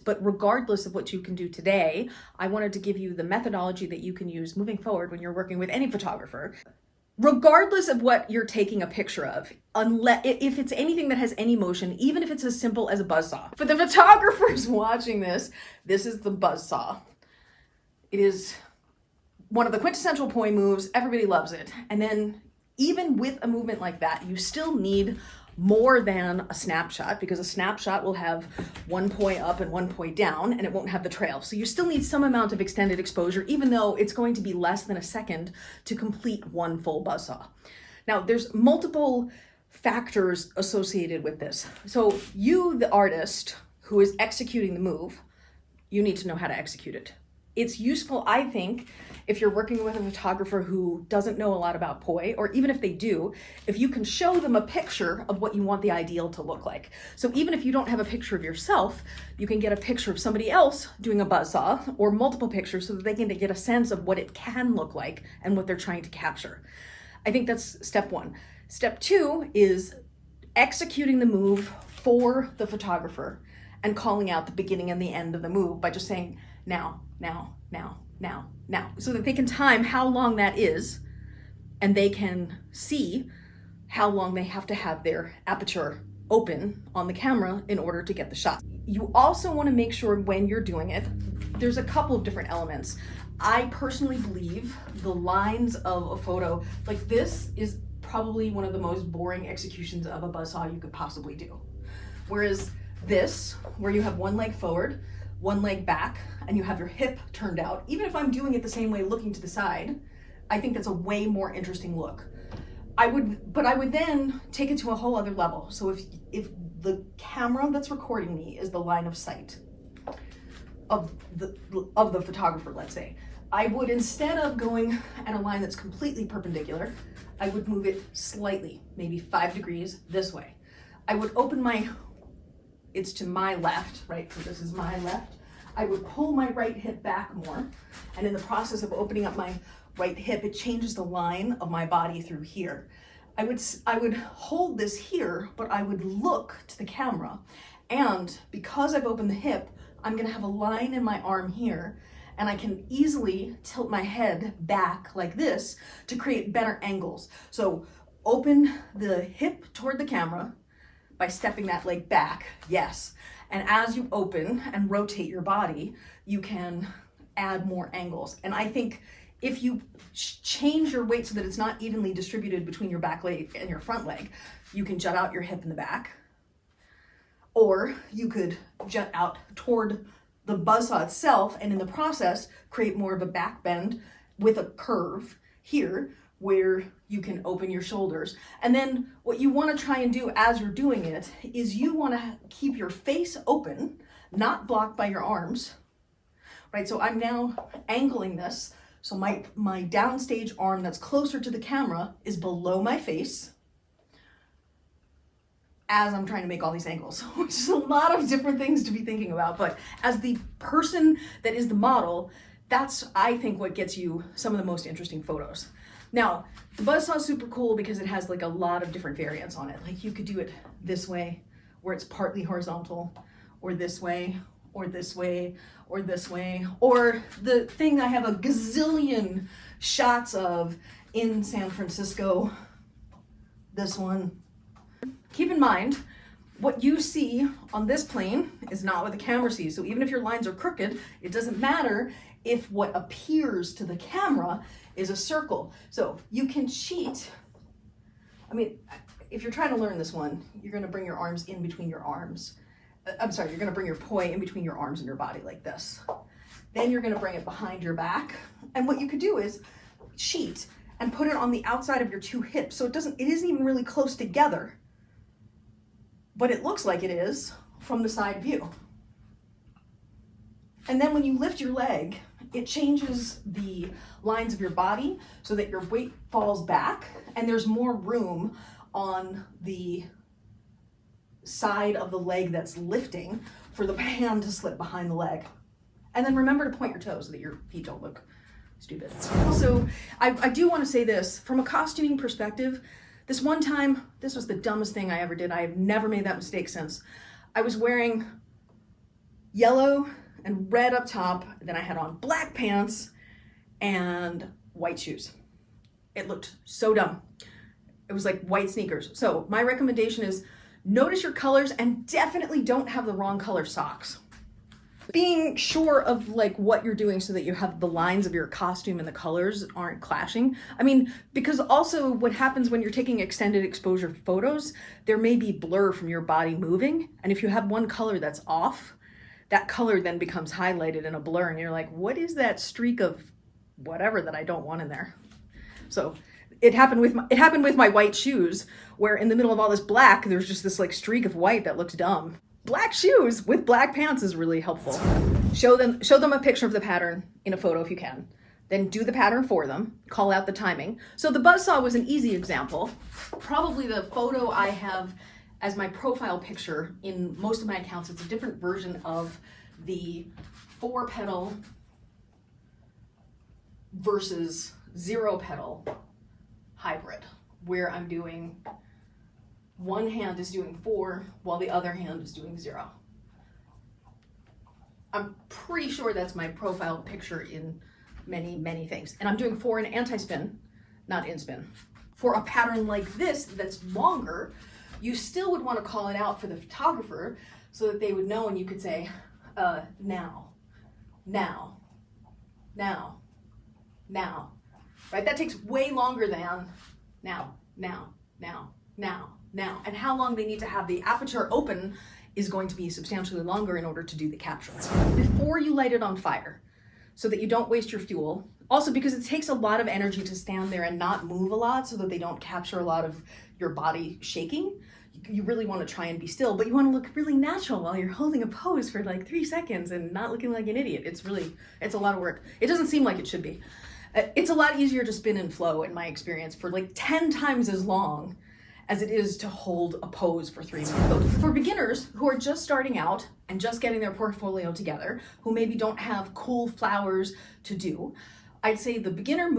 But regardless of what you can do today, I wanted to give you the methodology that you can use moving forward when you're working with any photographer. Regardless of what you're taking a picture of, unless if it's anything that has any motion, even if it's as simple as a buzzsaw. For the photographers watching this, this is the buzzsaw. It is one of the quintessential poi moves. Everybody loves it. And then even with a movement like that, you still need more than a snapshot, because a snapshot will have one poi up and one poi down, and it won't have the trail. So you still need some amount of extended exposure, even though it's going to be less than a second to complete one full buzzsaw. Now, there's multiple factors associated with this. So you, the artist who is executing the move, you need to know how to execute it. It's useful, I think, if you're working with a photographer who doesn't know a lot about poi, or even if they do, if you can show them a picture of what you want the ideal to look like. So even if you don't have a picture of yourself, you can get a picture of somebody else doing a buzzsaw, or multiple pictures, so that they can get a sense of what it can look like and what they're trying to capture. I think that's step one. Step two is executing the move for the photographer and calling out the beginning and the end of the move by just saying, now, now, now, now, now, so that they can time how long that is, and they can see how long they have to have their aperture open on the camera in order to get the shot. You also want to make sure when you're doing it, there's a couple of different elements. I personally believe the lines of a photo, like this is probably one of the most boring executions of a buzzsaw you could possibly do. Whereas this, where you have one leg forward, one leg back, and you have your hip turned out, even if I'm doing it the same way looking to the side, I think that's a way more interesting look. I would then take it to a whole other level. So if the camera that's recording me is the line of sight of the photographer, let's say, I would, instead of going at a line that's completely perpendicular, I would move it slightly, maybe 5 degrees this way. I would open it's to my left, right? So this is my left. I would pull my right hip back more. And in the process of opening up my right hip, it changes the line of my body through here. I would hold this here, but I would look to the camera. And because I've opened the hip, I'm gonna have a line in my arm here, and I can easily tilt my head back like this to create better angles. So open the hip toward the camera by stepping that leg back, yes. And as you open and rotate your body, you can add more angles. And I think if you change your weight so that it's not evenly distributed between your back leg and your front leg, you can jut out your hip in the back, or you could jut out toward the buzzsaw itself, and in the process, create more of a back bend with a curve here, where you can open your shoulders. And then what you want to try and do as you're doing it is you want to keep your face open, not blocked by your arms, right? So I'm now angling this. So my downstage arm that's closer to the camera is below my face as I'm trying to make all these angles, which is a lot of different things to be thinking about. But as the person that is the model, that's, I think, what gets you some of the most interesting photos. Now, the buzzsaw is super cool because it has like a lot of different variants on it. Like you could do it this way, where it's partly horizontal, or this way, or this way, or this way, or the thing I have a gazillion shots of in San Francisco, this one. Keep in mind, what you see on this plane is not what the camera sees. So even if your lines are crooked, it doesn't matter if what appears to the camera is a circle. So you can cheat. I mean, if you're trying to learn this one, you're gonna bring your arms in between your arms. You're gonna bring your poi in between your arms and your body like this. Then you're gonna bring it behind your back. And what you could do is cheat and put it on the outside of your two hips. So it isn't even really close together, but it looks like it is from the side view. And then when you lift your leg, it changes the lines of your body so that your weight falls back and there's more room on the side of the leg that's lifting for the hand to slip behind the leg. And then remember to point your toes so that your feet don't look stupid. So I do want to say this, from a costuming perspective, this one time, this was the dumbest thing I ever did. I have never made that mistake since. I was wearing yellow and red up top. Then I had on black pants and white shoes. It looked so dumb. It was like white sneakers. So my recommendation is notice your colors and definitely don't have the wrong color socks. Being sure of like what you're doing so that you have the lines of your costume and the colors aren't clashing. I mean, because also what happens when you're taking extended exposure photos, there may be blur from your body moving. And if you have one color that's off, that color then becomes highlighted in a blur and you're like, what is that streak of whatever that I don't want in there? So it happened with my white shoes, where in the middle of all this black, there's just this like streak of white that looked dumb. Black shoes with black pants is really helpful. Show them a picture of the pattern in a photo if you can. Then do the pattern for them, call out the timing. So the buzzsaw was an easy example. Probably the photo I have as my profile picture in most of my accounts, it's a different version of the 4-petal versus 0-petal hybrid, where I'm doing one hand is doing 4 while the other hand is doing 0. I'm pretty sure that's my profile picture in many things. And I'm doing 4 in anti-spin, not in spin. For a pattern like this that's longer, you still would want to call it out for the photographer so that they would know, and you could say, now, right? That takes way longer than now. And how long they need to have the aperture open is going to be substantially longer in order to do the capture. Before you light it on fire, so that you don't waste your fuel. Also because it takes a lot of energy to stand there and not move a lot so that they don't capture a lot of your body shaking. You really want to try and be still, but you want to look really natural while you're holding a pose for like 3 seconds and not looking like an idiot. It's a lot of work. It doesn't seem like it should be. It's a lot easier to spin and flow, in my experience, for like 10 times as long as it is to hold a pose for 3 minutes. For beginners who are just starting out and just getting their portfolio together, who maybe don't have cool flowers to do, I'd say the beginner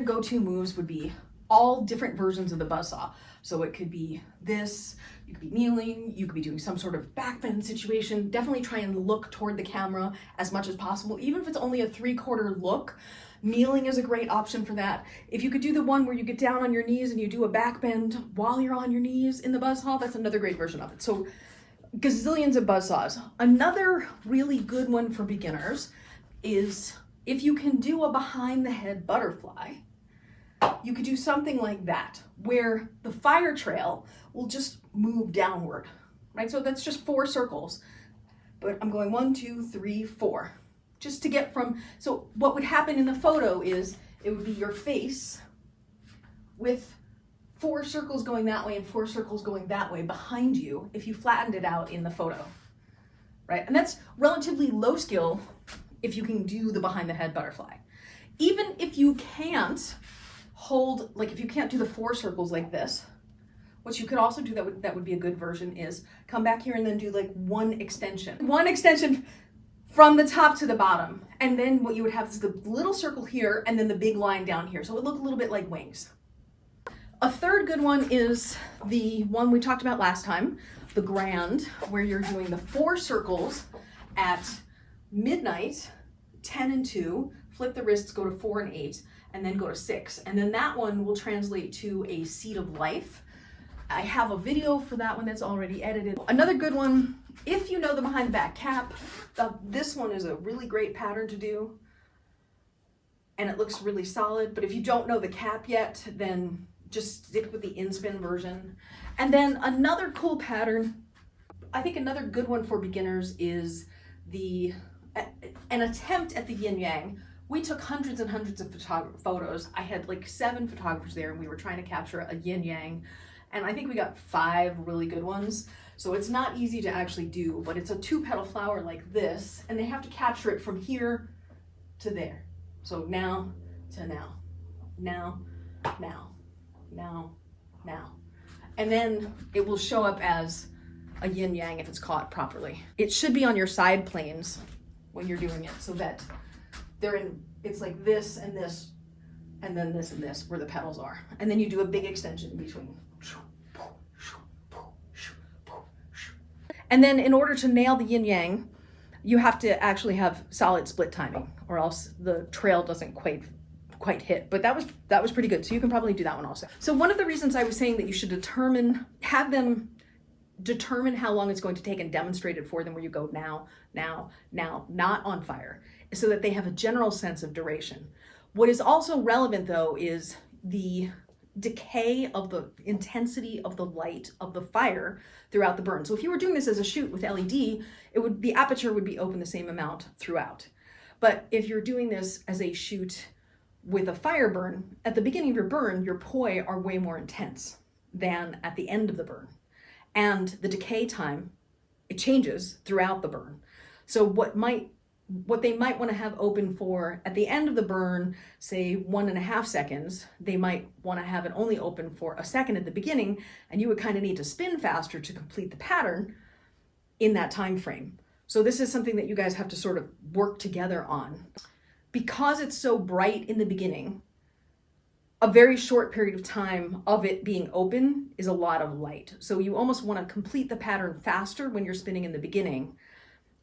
go-to moves would be all different versions of the buzzsaw. So it could be this, you could be kneeling, you could be doing some sort of backbend situation. Definitely try and look toward the camera as much as possible, even if it's only a 3/4 look. Kneeling is a great option for that. If you could do the one where you get down on your knees and you do a backbend while you're on your knees in the buzzsaw, that's another great version of it. So gazillions of buzzsaws. Another really good one for beginners is if you can do a behind the head butterfly, you could do something like that, where the fire trail will just move downward, right? So that's just 4 circles, but I'm going 1, 2, 3, 4. Just to get from, so what would happen in the photo is it would be your face with 4 circles going that way and 4 circles going that way behind you if you flattened it out in the photo, right? And that's relatively low skill if you can do the behind the head butterfly. Even if you can't hold, like if you can't do the 4 circles like this, what you could also do that would be a good version is come back here and then do like one extension from the top to the bottom. And then what you would have is the little circle here and then the big line down here. So it would look a little bit like wings. A third good one is the one we talked about last time, the grand, where you're doing the 4 circles at midnight, 10 and 2, flip the wrists, go to 4 and 8, and then go to 6. And then that one will translate to a seed of life. I have a video for that one that's already edited. Another good one, if you know the behind the back cap, this one is a really great pattern to do. And it looks really solid, but if you don't know the cap yet, then just stick with the in-spin version. And then another cool pattern, I think another good one for beginners is an attempt at the yin-yang. We took hundreds and hundreds of photos. I had like 7 photographers there and we were trying to capture a yin-yang. And I think we got 5 really good ones. So it's not easy to actually do, but it's a 2-petal flower like this, and they have to capture it from here to there. So now to now, now, now, now, now. And then it will show up as a yin-yang if it's caught properly. It should be on your side planes when you're doing it so that it's like this and this, and then this and this where the petals are. And then you do a big extension in between. And then in order to nail the yin-yang, you have to actually have solid split timing, or else the trail doesn't quite hit. But that was pretty good. So you can probably do that one also. So one of the reasons I was saying that you should have them determine how long it's going to take and demonstrate it for them, where you go now, not on fire, so that they have a general sense of duration. What is also relevant though is the decay of the intensity of the light of the fire throughout the burn. So if you were doing this as a shoot with LED, the aperture would be open the same amount throughout. But if you're doing this as a shoot with a fire burn, at the beginning of your burn, your poi are way more intense than at the end of the burn. And the decay time, it changes throughout the burn. So what they might want to have open for at the end of the burn, say 1.5 seconds, they might want to have it only open for a second at the beginning, and you would kind of need to spin faster to complete the pattern in that time frame. So this is something that you guys have to sort of work together on. Because it's so bright in the beginning, a very short period of time of it being open is a lot of light. So you almost want to complete the pattern faster when you're spinning in the beginning,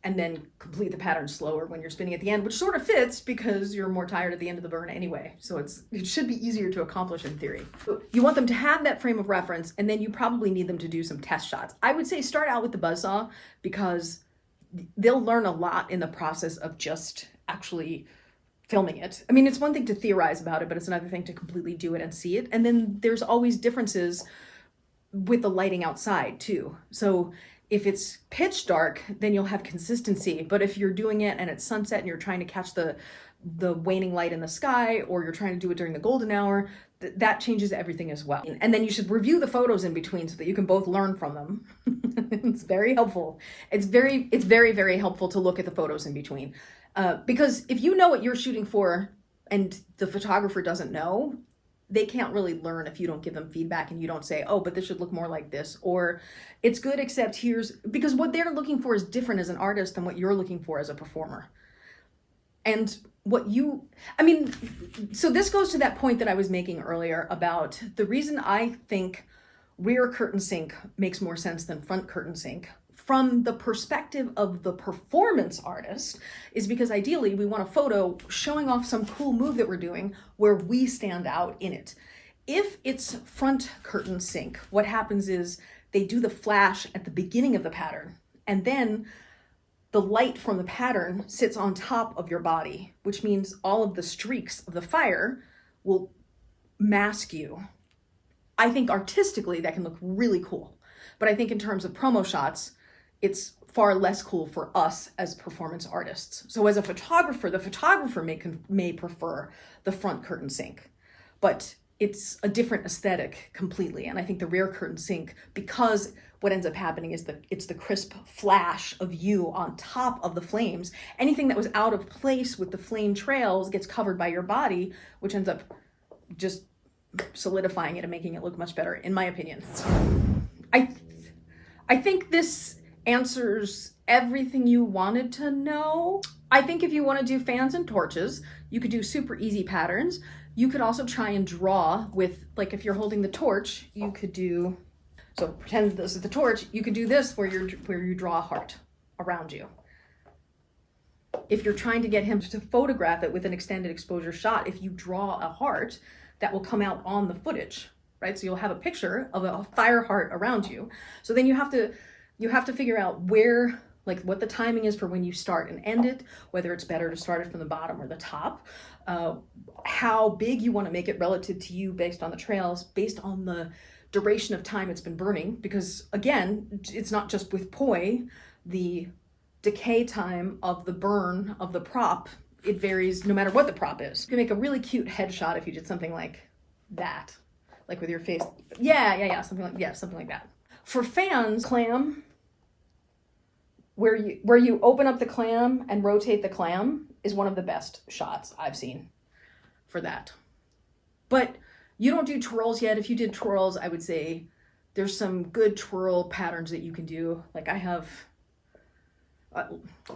and then complete the pattern slower when you're spinning at the end, which sort of fits because you're more tired at the end of the burn anyway. So it should be easier to accomplish in theory. So you want them to have that frame of reference, and then you probably need them to do some test shots. I would say start out with the buzzsaw, because they'll learn a lot in the process of just actually filming it. I mean, it's one thing to theorize about it, but it's another thing to completely do it and see it. And then there's always differences with the lighting outside too. So if it's pitch dark, then you'll have consistency. But if you're doing it and it's sunset and you're trying to catch the waning light in the sky, or you're trying to do it during the golden hour, that changes everything as well. And then you should review the photos in between so that you can both learn from them. It's very helpful. It's very, very helpful to look at the photos in between. Because if you know what you're shooting for and the photographer doesn't know, they can't really learn if you don't give them feedback and you don't say, oh, but this should look more like this, or it's good except because what they're looking for is different as an artist than what you're looking for as a performer. And so this goes to that point that I was making earlier about the reason I think rear curtain sync makes more sense than front curtain sync from the perspective of the performance artist is because ideally we want a photo showing off some cool move that we're doing where we stand out in it. If it's front curtain sync, what happens is they do the flash at the beginning of the pattern, and then the light from the pattern sits on top of your body, which means all of the streaks of the fire will mask you. I think artistically that can look really cool, but I think in terms of promo shots, it's far less cool for us as performance artists. So as a photographer, the photographer may prefer the front curtain sync, but it's a different aesthetic completely. And I think the rear curtain sync, because what ends up happening is it's the crisp flash of you on top of the flames. Anything that was out of place with the flame trails gets covered by your body, which ends up just solidifying it and making it look much better, in my opinion. I think this answers everything you wanted to know. I think if you want to do fans and torches, you could do super easy patterns. You could also try and draw with, like if you're holding the torch, you could do, so pretend this is the torch, you could do this where you draw a heart around you. If you're trying to get him to photograph it with an extended exposure shot, if you draw a heart, that will come out on the footage, right? So you'll have a picture of a fire heart around you. So then you have to figure out where, like what the timing is for when you start and end it, whether it's better to start it from the bottom or the top, how big you want to make it relative to you based on the trails, based on the duration of time it's been burning. Because again, it's not just with poi, the decay time of the burn of the prop, it varies no matter what the prop is. You can make a really cute headshot if you did something like that, like with your face. Yeah, something like that. For fans, clam, where you open up the clam and rotate the clam is one of the best shots I've seen for that. But you don't do twirls yet. If you did twirls, I would say there's some good twirl patterns that you can do. Like I have,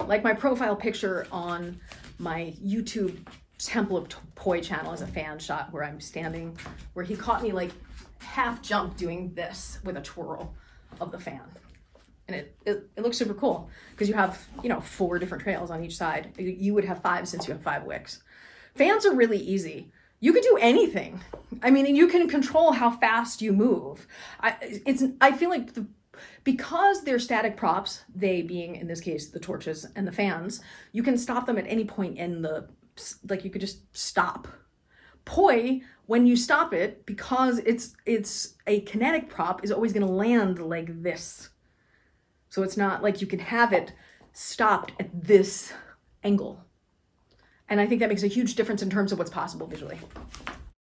like my profile picture on my YouTube Templeofpoi channel is a fan shot where I'm standing, where he caught me like half jump doing this with a twirl of the fan. And it looks super cool because you have, you know, 4 different trails on each side. You would have 5 since you have 5 wicks. Fans are really easy. You could do anything. I mean, you can control how fast you move. I feel like because they're static props, they being, in this case, the torches and the fans, you can stop them at any point in the, like you could just stop. Poi, when you stop it, because it's a kinetic prop, is always going to land like this. So it's not like you can have it stopped at this angle. And I think that makes a huge difference in terms of what's possible visually.